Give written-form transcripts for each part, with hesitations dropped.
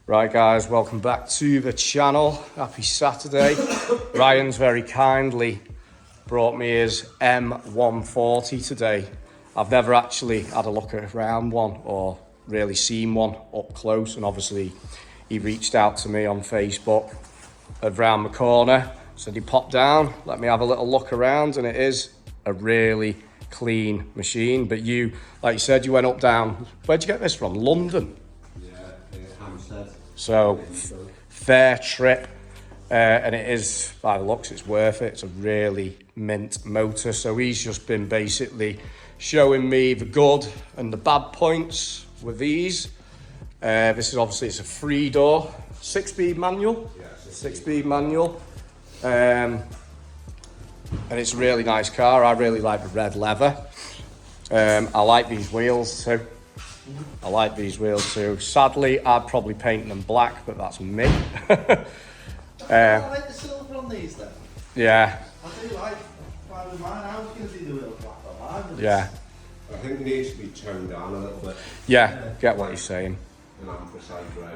Right guys, welcome back to the channel. Happy Saturday. Ryan's very kindly brought me his M140 today. I've never actually had a look around one or really seen one up close, and obviously he reached out to me on Facebook around the corner, said he popped down, let me have a little look around, and it is a really clean machine. But you, like you said, you went up down, where'd you get this from? London? So fair trip, and it is, by the looks, it's worth it. It's a really mint motor. So he's just been basically showing me the good and the bad points with these. This is obviously, it's a 3-door, 6-speed manual, 6-speed manual, and it's a really nice car. I really like the red leather. I like these wheels too. I like these wheels too. Sadly, I'd probably paint them black, but that's me. I like the silver on these then. Yeah. I do like with mine. I was going to do the wheels black on mine. Yeah. I think it needs to be toned down a little bit. Yeah, get what you're saying. And anthracite grey.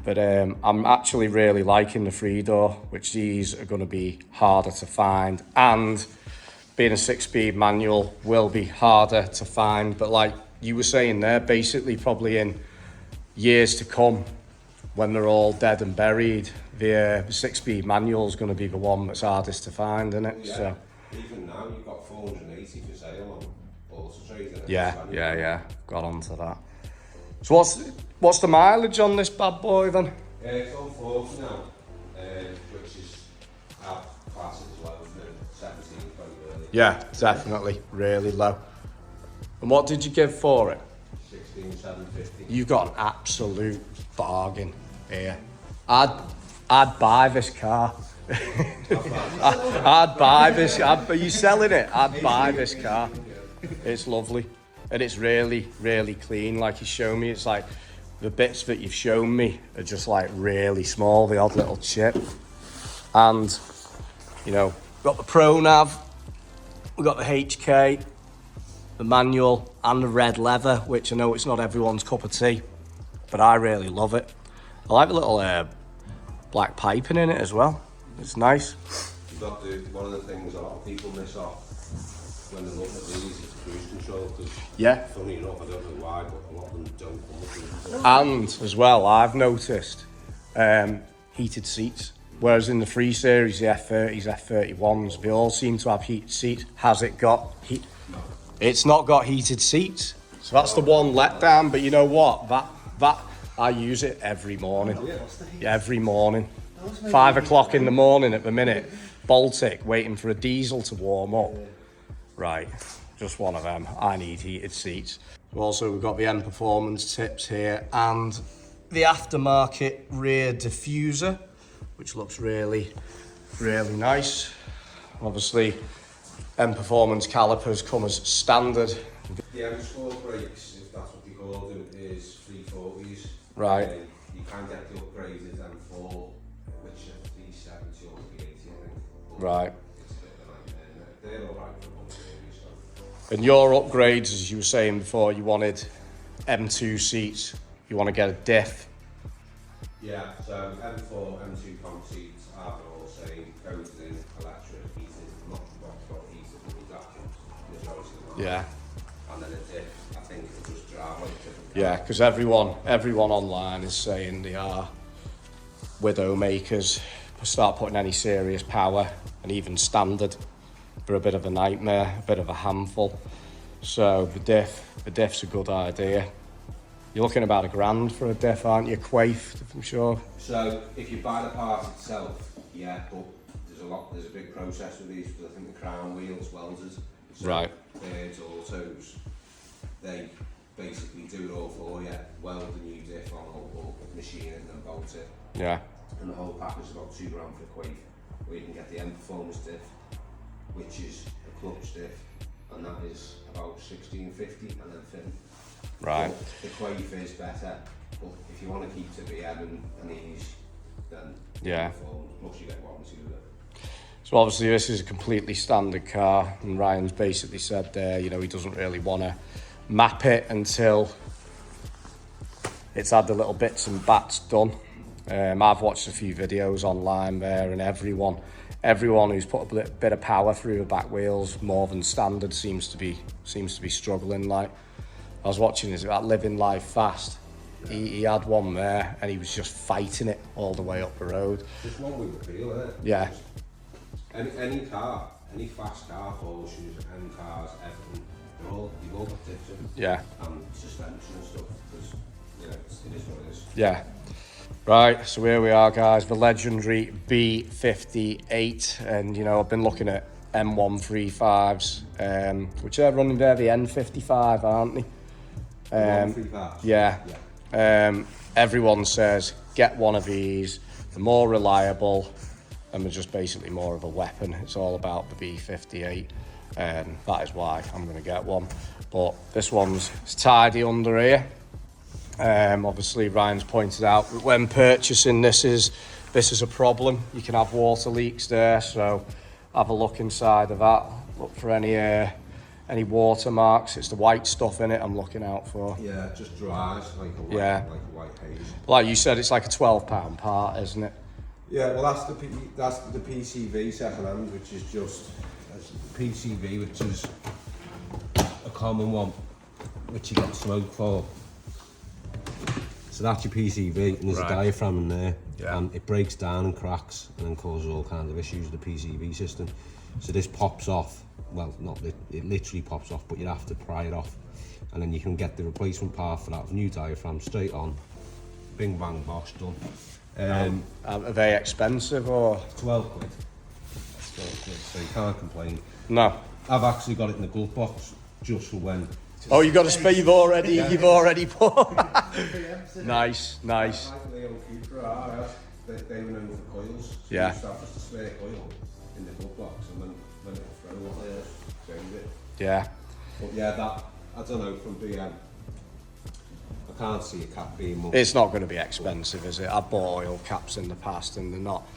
But I'm actually really liking the 3-door, which these are going to be harder to find. And being a 6-speed manual will be harder to find. But like you were saying there, basically probably in years to come, when they're all dead and buried, the 6-speed manual is going to be the one that's hardest to find, isn't it? Yeah. So Even now, you've got 480 for sale on Auto Trade. yeah, got onto that. So what's the mileage on this bad boy then? It's on 40 now, which is our class as well, isn't it? 17, 20 really. Yeah, definitely really low. And what did you give for it? 16,750. You've got an absolute bargain here. I'd buy this car. I'd buy this. Are you selling it? I'd buy this car. It's lovely, and it's really, really clean. Like you show me, it's like the bits that you've shown me are just like really small, the odd little chip. And you know, we've got the Pro Nav, we've got the HK, the manual, and the red leather, which I know it's not everyone's cup of tea, but I really love it. I like the little black piping in it as well. It's nice. You've got one of the things a lot of people miss off when they look at these is cruise control. Yeah. Funny enough, I don't know why, but a lot of them don't come with cruise control. And as well, I've noticed heated seats. Whereas in the 3 Series, the F30s, F31s, they all seem to have heated seats. Has it got heat? No. It's not got heated seats. So that's the one letdown. But you know what? That I use it every morning. Yeah, every morning. 5 o'clock in the morning at the minute. Baltic, waiting for a diesel to warm up. Right, just one of them. I need heated seats. Also, we've got the M Performance tips here and the aftermarket rear diffuser, which looks really, really nice. Obviously, M Performance calipers come as standard. The M-Sport brakes, if that's what they call them, is 340s. Right. You can get the upgraded M4, which are 370 or 380, I think. Right. It's a bit of a nightmare. They're alright for 1 series. So. And your upgrades, as you were saying before, you wanted M2 seats. You want to get a diff. Yeah, so M4, M2 comp seats are all saying coated in electric heated, not heated with vacuums, majority of them. Yeah. And then a diff, I think it'll just drive like different. Yeah, because everyone online is saying they are widow makers. Start putting any serious power, and even standard, for a bit of a nightmare, a bit of a handful. So the diff's a good idea. You're looking about £1,000 for a diff, aren't you? Quaif, I'm sure. So if you buy the part itself, yeah, but there's a big process with these, because I think the crown wheel's welded. So Right. Birds Autos, they basically do it all for you, weld the new diff on, or machine it and bolt it. Yeah. And the whole package is about £2 for Quaif, where you can get the M Performance diff, which is a clutch diff, and that is about £16.50, and then fitting. Right. But the Quaif is better, but if you want to keep to BM and these, then Yeah. plus you get warranty with it. So obviously this is a completely standard car, and Ryan's basically said there, you know, he doesn't really want to map it until It's had the little bits and bats done. I've watched a few videos online there, and everyone who's put a bit of power through the back wheels more than standard seems to be struggling. Like, I was watching this about Living Life Fast. He had one there and he was just fighting it all the way up the road. Just one with the feel, isn't it? Yeah. Any car, any fast car, Porsches, M cars, everything, you've all got different. Yeah. And suspension and stuff, because, you know, it is what it is. Yeah. Right, so here we are, guys, the legendary B58, and, you know, I've been looking at M135s, which are running there, the N55, aren't they? 135. Yeah. Everyone says, get one of these, they're more reliable, and they're just basically more of a weapon. It's all about the B58, and that is why I'm going to get one. But this one's tidy under here. Obviously, Ryan's pointed out that when purchasing this is a problem. You can have water leaks there, so have a look inside of that. Look for any watermarks. It's the white stuff in it I'm looking out for. Yeah, it just dries like a white haze. Like you said, it's like a £12 part, isn't it? Yeah, well that's the PCV second hand, which is just PCV, which is a common one, which you get smoke for. So that's your PCV, and there's a diaphragm in there, and it breaks down and cracks, and then causes all kinds of issues with the PCV system. So this pops off. Well, it literally pops off, but you have to pry it off, and then you can get the replacement part for that new diaphragm straight on. Bing bang bosh, done. Are they expensive or? 12 quid. 12 quid, so you can't complain. No. I've actually got it in the glove box just for when. Oh, you got a spare. You've already put. Nice. Like the old Cooper, they were known for coils. So yeah. You start just a spare coil in the glove box, and when it throw what it is, change it. Yeah. But yeah, that I don't know from BM. I can't see a cap being much. It's not going to be expensive, is it? I've bought oil caps in the past, and they're not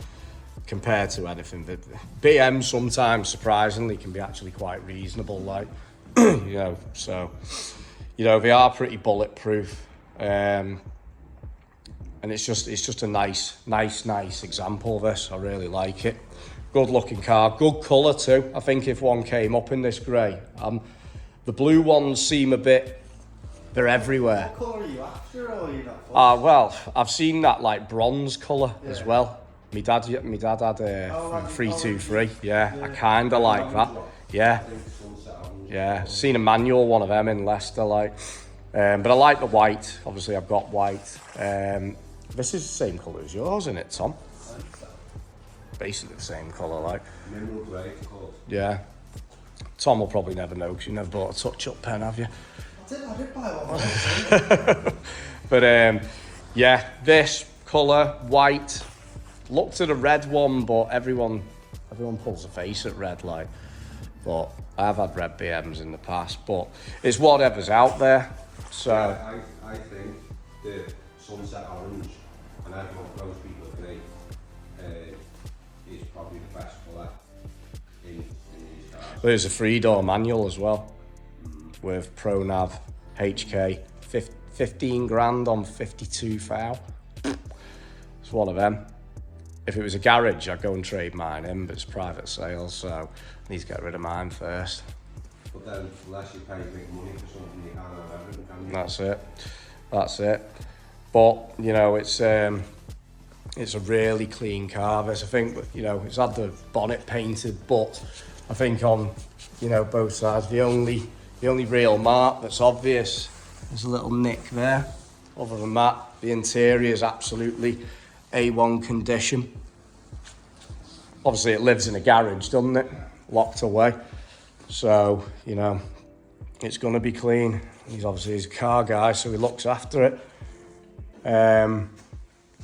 compared to anything. But BM sometimes, surprisingly, can be actually quite reasonable. Like. You know, so, you know, they are pretty bulletproof, and it's just a nice example of this. I really like it. Good looking car, good colour too. I think if one came up in this grey, the blue ones seem a bit, they're everywhere. What colour are you after, or are you not? Well, I've seen that like bronze colour as well. My dad had a 323. Yeah, I kind of like that. Yeah. Yeah, seen a manual one of them in Leicester, like, but I like the white. Obviously, I've got white. This is the same colour as yours, isn't it, Tom? Basically the same colour, like. Mineral grey, of course. Yeah. Tom will probably never know because you never bought a touch-up pen, have you? I did buy one. But yeah, this colour, white. Looked at a red one, but everyone pulls a face at red, like. But I've had red BMs in the past, but it's whatever's out there. So yeah, I think the sunset orange, and everyone knows people agree, is probably the best colour in these cars. There's a 3-door manual as well, with ProNav HK, 15 grand on 52 thou. It's one of them. If it was a garage, I'd go and trade mine in, but it's private sales, so I need to get rid of mine first. But then, unless you pay big money for something, you can't have everything, can you? That's it. But, you know, it's a really clean car. This, I think, you know, it's had the bonnet painted, but I think on, you know, both sides, the only real mark that's obvious is a little nick there. Other than that, the interior is absolutely A1 condition. Obviously it lives in a garage, doesn't it? Locked away. So, you know, it's going to be clean. He's a car guy, so he looks after it. Are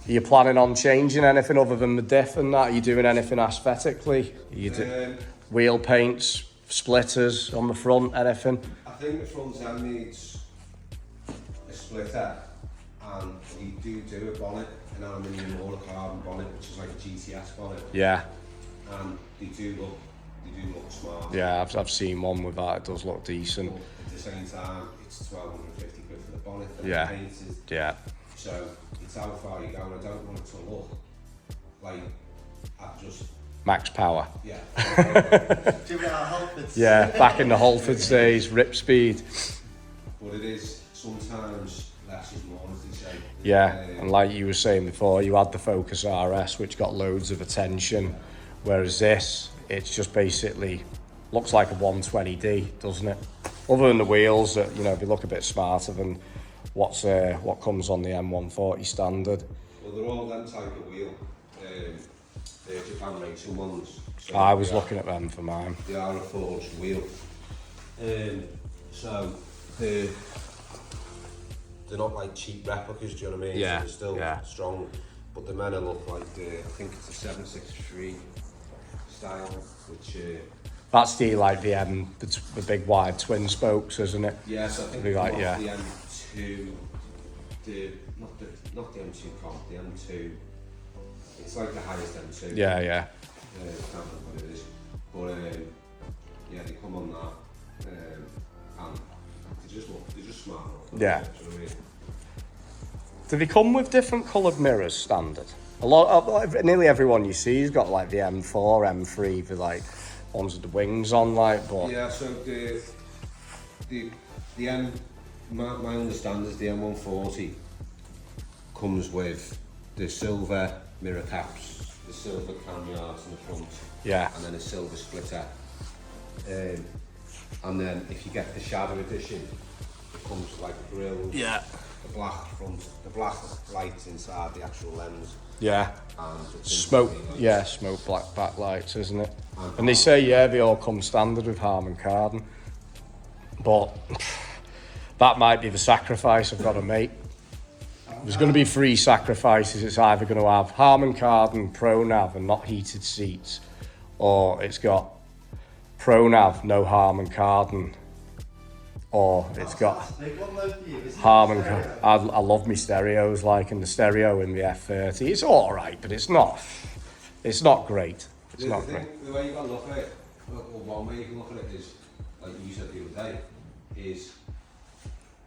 you planning on changing anything other than the diff and that? Are you doing anything aesthetically? Are you wheel paints, splitters on the front, anything? I think the front end needs a splitter, and we do a bonnet, an aluminium or a carbon bonnet, which is like a GTS bonnet. Yeah. And they do look smart. Yeah, I've seen one with that. It does look decent. But at the same time, it's 1,250 quid for the bonnet. And Yeah. the paint is Yeah. So it's how far you go, and I don't want it to look like I've just Max power. yeah. Yeah, back in the Halfords days, rip speed. But it is sometimes less is more, as they say. Yeah, and like you were saying before, you had the Focus RS, which got loads of attention, whereas this, it's just basically looks like a 120D, doesn't it? Other than the wheels that, you know, they look a bit smarter than what comes on the m140 standard. Well, they're all them type of wheel. They're Japan racing ones. So I was looking at them for mine. They are a forged wheel. So they're not like cheap replicas, do you know what I mean? Yeah, So they're still yeah. strong, but the men look like I think it's a 763 style, which That's the the big wide twin spokes, isn't it? yes, I think Be like, the yeah. M2, not the M2 comp, the M2. It's like the highest M2. Yeah. I can't remember what it is, but yeah, they come on that, and they're just smart. Yeah. Do you know what I mean? Do they come with different coloured mirrors standard? Nearly everyone you see has got like the M4, M3, the like ones with the wings on, like. But Yeah, so my understanding is the M140 comes with the silver mirror caps, the silver cam yards in the front, yeah, and then a silver splitter. And then if you get the Shadow Edition, it comes with like a grille, yeah, the black front, the black lights inside the actual lens, yeah. and the Smoke, tinted lights. yeah, smoke black backlights, isn't it? And they say, yeah, they all come standard with Harman Kardon, but that might be the sacrifice I've got to make. There's going to be 3 sacrifices. It's either going to have Harman Kardon Pro Nav and not heated seats, or it's got Pro Nav, no Harman Kardon, or it's got Harman Kardon. I love my stereos, like, and the stereo in the F30. It's all right, but it's not great. It's not great. The way you got to look at it, or one way you can look at it is, like you said the other day, is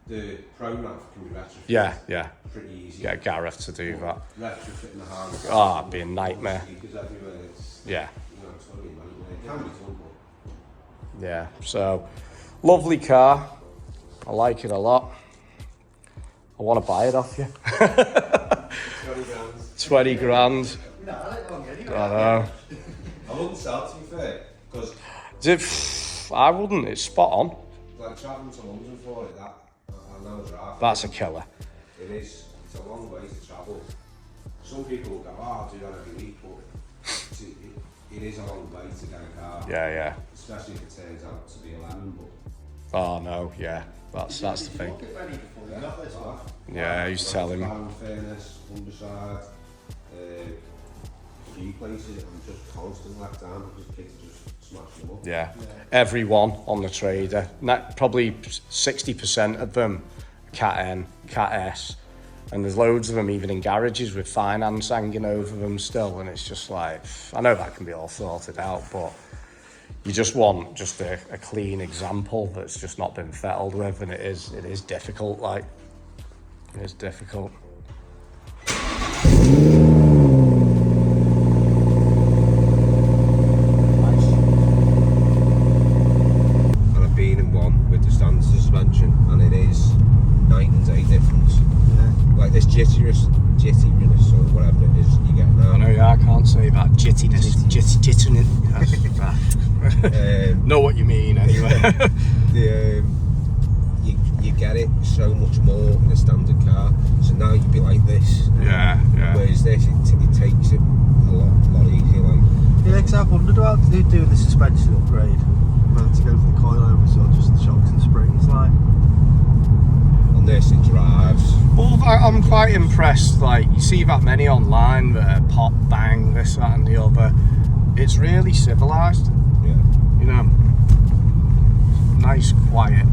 the Pro Nav can be retrofitted. Yeah. Pretty easy. Get Gareth to do that. Retrofitting the Harman. Oh, it'd be a nightmare. Speakers everywhere. It's, Yeah. you know, it's going to be a nightmare. It can be done, but Yeah, so lovely car. I like it a lot. I want to buy it off you. 20 grand. No, I don't get it. I know. I wouldn't sell it, to be fair, because I wouldn't. It's spot on. like travelling to London for it, that I know drive. That's a killer. It is. It's a long way to travel. Some people will go, oh, I'll do that every week, but it is a long way to get a car. Yeah. Especially if it turns out to be a lemon. But Oh no, yeah. That's the thing. Yeah, he's telling me. In fairness, Humberside, a few places, I'm just constantly let down because kids just smash them up. Yeah. Everyone on the trader. Probably 60% of them Cat N, Cat S. And there's loads of them even in garages with finance hanging over them still. And it's just like, I know that can be all sorted out, but you just want just a clean example that's just not been fettled with. And it is difficult, like, it is difficult. And I've been in one with the standard suspension, and it is night and day difference. Yeah. Like this jitteriness or whatever it is you get now. I know, yeah, I can't say that. Jittiness. Jitteriness. Know what you mean, anyway. You get it so much more in a standard car. So now you'd be like this. Yeah. Whereas this, it takes it a lot easier. Like. Yeah, because I've wondered about doing the suspension upgrade. Whether to go for the coilovers or just the shocks and springs, like. On this, it drives. Well, I'm quite impressed. Like, you see that many online that are pop, bang, this, that, and the other. It's really civilised. Yeah. You know, nice, quiet.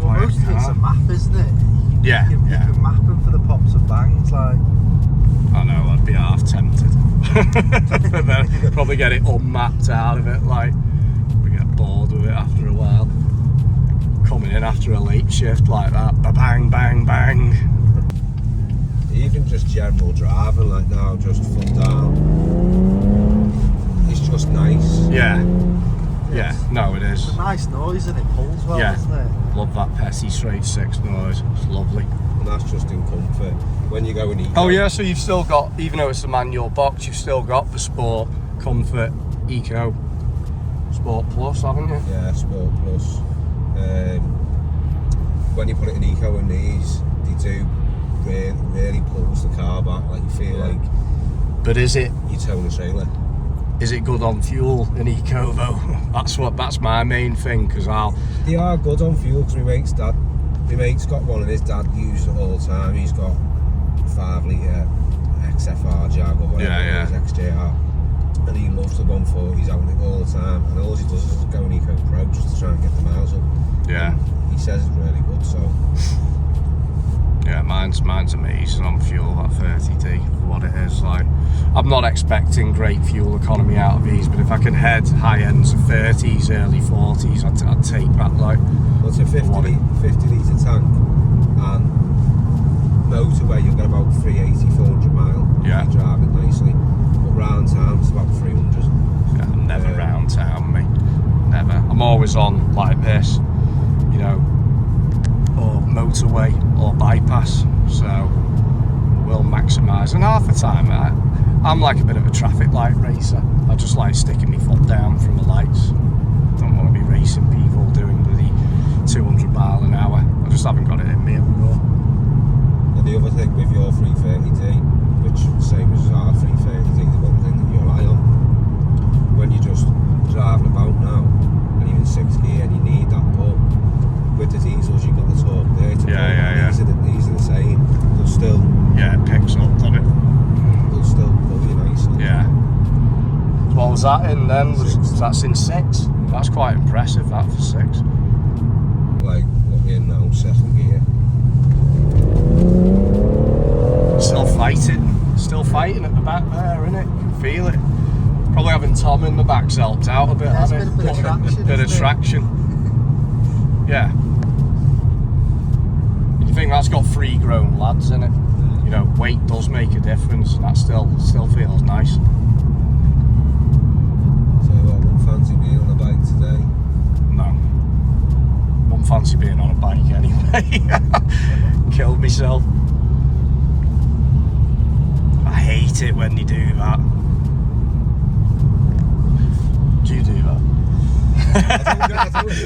Well, most of it's a map, isn't it? Yeah, You can map them for the pops and bangs, like. I know, I'd be half tempted. But then probably get it unmapped out of it, like, we get bored with it after a while. Coming in after a late shift like that, bang, bang, bang. even just general driving, like now, just foot down, it's just nice. Yeah. Yeah, no, it is. It's a nice noise and it pulls well, Yeah. doesn't it? Love that petty straight six noise. It's lovely. And that's just in comfort. When you go and eat. Oh yeah, so you've still got, even though it's a manual box, you've still got the Sport, Comfort, Eco, Sport Plus, haven't you? Yeah, Sport Plus. When you put it in Eco and these, they do really pulls the car back. Like you feel like But is it you towing a trailer. good on fuel in Eco though? That's my main thing, because They are good on fuel, because my mate's got one and his dad uses it all the time. He's got 5 litre XFR Jag or whatever Yeah. it is, XJR. And he loves the 140s out in it all the time. And all he does is go in Eco Pro just to try and get the miles up. yeah. He says it's really good, so. Yeah, mine's amazing on fuel, that 30D, for what it is. Like, I'm not expecting great fuel economy out of these, but if I can head high ends of 30s, early 40s, I'd take that. Like, Well, it's a 50 litre tank, and motorway you'll get about 380, 400 mile. Yeah. If you drive it nicely. But round town it's about 300. yeah, I'm never round town, me. Never. I'm always on like this, you know, or motorway or bypass. So we'll maximise. And half the time, I'm like a bit of a traffic light racer. I just like sticking my foot down from the lights. Don't want to be racing people doing the 200 mile an hour. I just haven't got it in me anymore. And the other thing with your 330D, which same as our 330D, the one thing that you rely on when you're just driving about now, and even 6 gear, and you need that pull. With the diesels, you've got the torque there to pull. Yeah. These are the same. They'll still Yeah, it picks up, doesn't it? pull you nicely. Yeah. So what was that in then? That's in 6? That's quite impressive, that for 6. Like what we're in now, 2nd gear. Still fighting at the back there, isn't it? You can feel it. Probably having Tom in the back's helped out a bit, Yeah, it's hasn't been a bit of traction, Bit of isn't it? traction. Yeah. You think that's got 3 grown lads in it? You know, weight does make a difference, and that still feels nice. So what, wouldn't fancy being on a bike today? No. Wouldn't fancy being on a bike anyway. Killed myself. I hate it when they do that. Do you do that?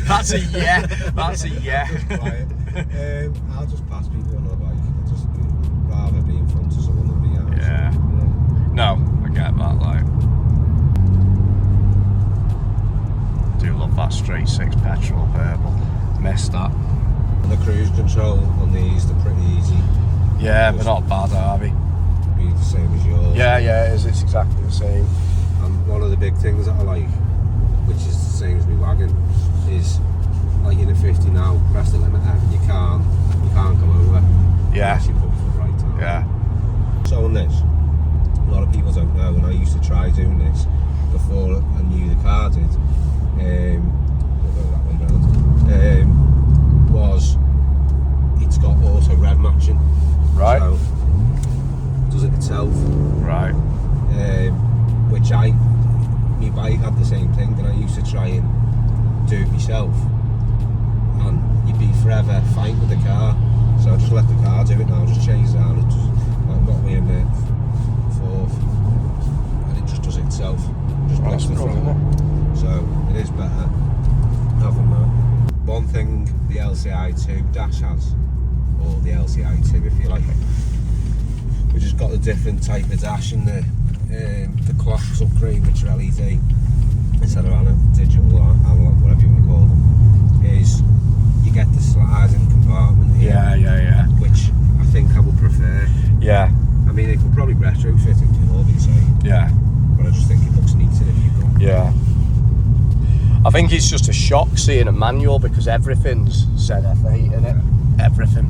That's a yeah. That's a yeah. Right. I'll just pass people on a bike. I'd just rather be in front of someone than behind. Yeah. No, I get that. Like, do love that straight 6 petrol purple. Missed that. And the cruise control on these, they're pretty easy. Yeah, but not bad, are they? Be the same as yours. Yeah, it is. It's exactly the same. And one of the big things that I like, which is the same as my wagon, is like in a 50 now, press the limiter, you can't come over. Yeah. Unless you put your foot right down. Yeah. So on this, a lot of people don't know, and I used to try doing this before I knew the car did. We'll go that one round. Was it's got auto rev matching. Right. So does it itself. Right. Which my bike had the same thing, and I used to try and do it myself, and you'd be forever fighting with the car. So I just let the car do it now. Just change down. It just like got me in the 4th, and it just does it itself. Just Well, blocks that's the good, throttle. So it is better having that. One thing the LCI2 dash has, or the LCI2 if you like, we just got a different type of dash in the clocks upgrade, which are LED instead of digital or analog, whatever you want to call them. Is you get the sliding compartment here, Yeah. which I think I would prefer. Yeah. I mean, it could probably retrofit it with all the same, Yeah. but I just think it looks neater if you've got. Yeah. I think it's just a shock seeing a manual because everything's ZF8 in it. Everything.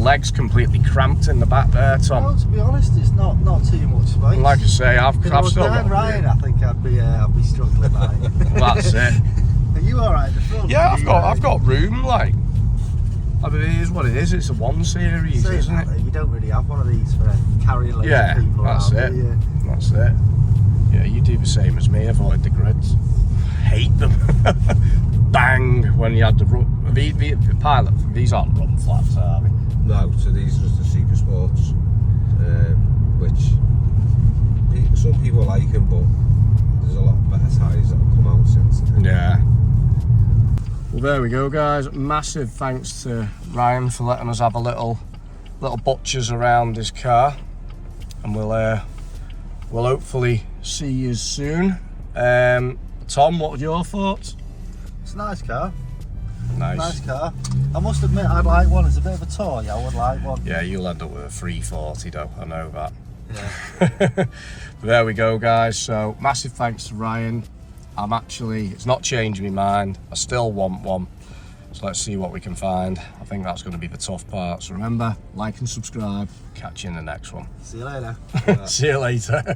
Legs completely cramped in the back there, Tom. Well, to be honest, it's not too much space. And like I say, I've still got. Ryan, I think I'd be struggling by it. Well, that's it. Are you all right at the front? Yeah, I've got room. Like, I mean, it is what it is. It's a 1 Series, Saying isn't that, it? though, you don't really have one of these for carrying loads Yeah, of people that's around, it. do you? That's it. Yeah, you do the same as me. Avoid the grids. Hate them. Bang when you had the run. The Pilot, these aren't run flats, are they? No, so these are just the Super Sports, which some people like them, but there's a lot better tyres that have come out since. Yeah. Well, there we go, guys. Massive thanks to Ryan for letting us have a little butchers around his car, and we'll hopefully see you soon. Tom, what were your thoughts? It's a nice car. Nice. car. I must admit, I'd like one. It's a bit of a toy. I would like one. Yeah, you'll end up with a 340 though, I know that. Yeah. But there we go, guys. So massive thanks to Ryan. It's not changing my mind. I still want one. So let's see what we can find. I think that's going to be the tough part. So remember, like and subscribe. Catch you in the next one. See you later. See you later.